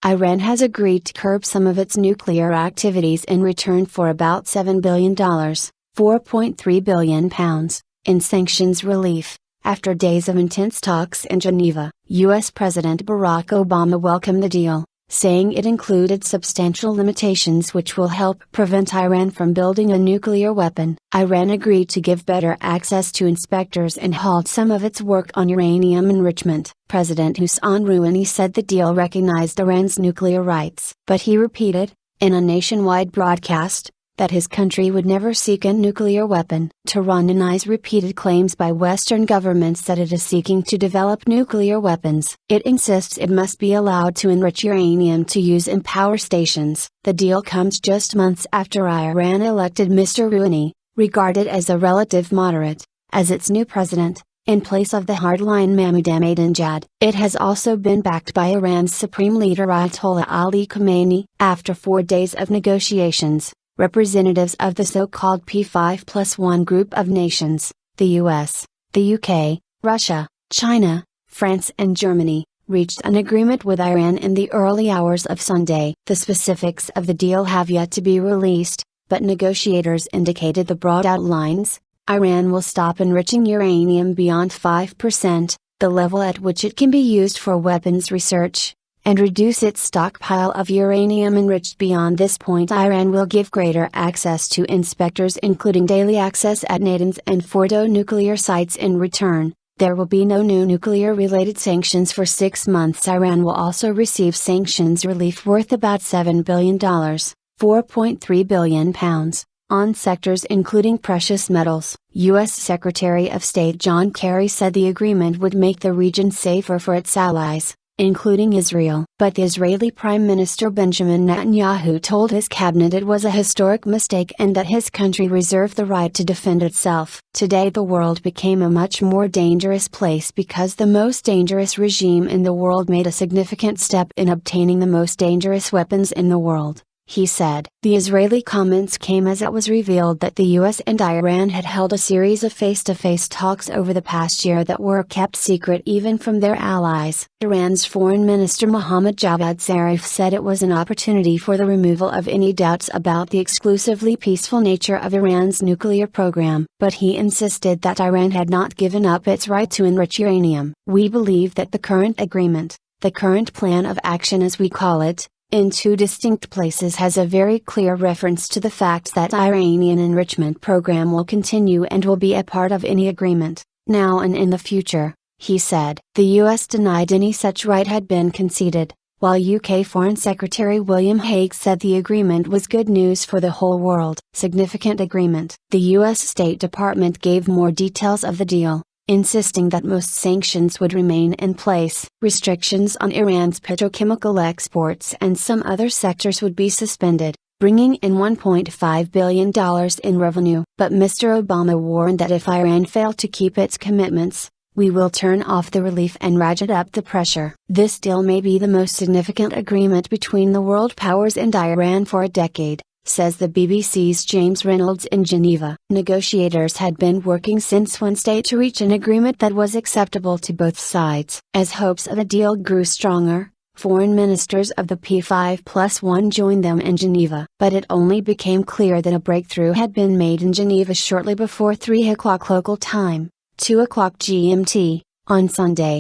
Iran has agreed to curb some of its nuclear activities in return for about $7 billion, £4.3 billion, in sanctions relief. After days of intense talks in Geneva, U.S. President Barack Obama welcomed the deal, saying it included substantial limitations which will help prevent Iran from building a nuclear weapon. Iran agreed to give better access to inspectors and halt some of its work on uranium enrichment. President Hassan Rouhani said the deal recognized Iran's nuclear rights. But he repeated, in a nationwide broadcast, that his country would never seek a nuclear weapon. Tehran denies repeated claims by Western governments that it is seeking to develop nuclear weapons. It insists it must be allowed to enrich uranium to use in power stations. The deal comes just months after Iran elected Mr Rouhani, regarded as a relative moderate, as its new president, in place of the hardline Mahmoud Ahmadinejad. It has also been backed by Iran's supreme leader Ayatollah Ali Khamenei. After 4 days of negotiations, representatives of the so-called P5+1 group of nations, the US, the UK, Russia, China, France and Germany, reached an agreement with Iran in the early hours of Sunday. The specifics of the deal have yet to be released, but negotiators indicated the broad outlines. Iran will stop enriching uranium beyond 5%, the level at which it can be used for weapons research, and reduce its stockpile of uranium enriched beyond this point. Iran will give greater access to inspectors, including daily access at Natanz and Fordo nuclear sites. In return, there will be no new nuclear-related sanctions for 6 months. Iran will also receive sanctions relief worth about $7 billion, £4.3 billion, on sectors including precious metals. U.S. Secretary of State John Kerry said the agreement would make the region safer for its allies, including Israel. But the Israeli Prime Minister Benjamin Netanyahu told his cabinet it was a historic mistake and that his country reserved the right to defend itself. Today the world became a much more dangerous place because the most dangerous regime in the world made a significant step in obtaining the most dangerous weapons in the world, he said. The Israeli comments came as it was revealed that the US and Iran had held a series of face-to-face talks over the past year that were kept secret even from their allies. Iran's Foreign Minister Mohammad Javad Zarif said it was an opportunity for the removal of any doubts about the exclusively peaceful nature of Iran's nuclear program. But he insisted that Iran had not given up its right to enrich uranium. We believe that the current agreement, the current plan of action as we call it, in 2 distinct places has a very clear reference to the fact that Iranian enrichment program will continue and will be a part of any agreement, now and in the future, he said. The US denied any such right had been conceded, while UK Foreign Secretary William Hague said the agreement was good news for the whole world. Significant agreement. The US State Department gave more details of the deal, insisting that most sanctions would remain in place. Restrictions on Iran's petrochemical exports and some other sectors would be suspended, bringing in $1.5 billion in revenue. But Mr. Obama warned that if Iran failed to keep its commitments, we will turn off the relief and ratchet up the pressure. This deal may be the most significant agreement between the world powers and Iran for a decade, says the BBC's James Reynolds in Geneva. Negotiators had been working since Wednesday to reach an agreement that was acceptable to both sides. As hopes of a deal grew stronger, foreign ministers of the P5+1 joined them in Geneva. But it only became clear that a breakthrough had been made in Geneva shortly before 3 o'clock local time, 2 o'clock GMT, on Sunday.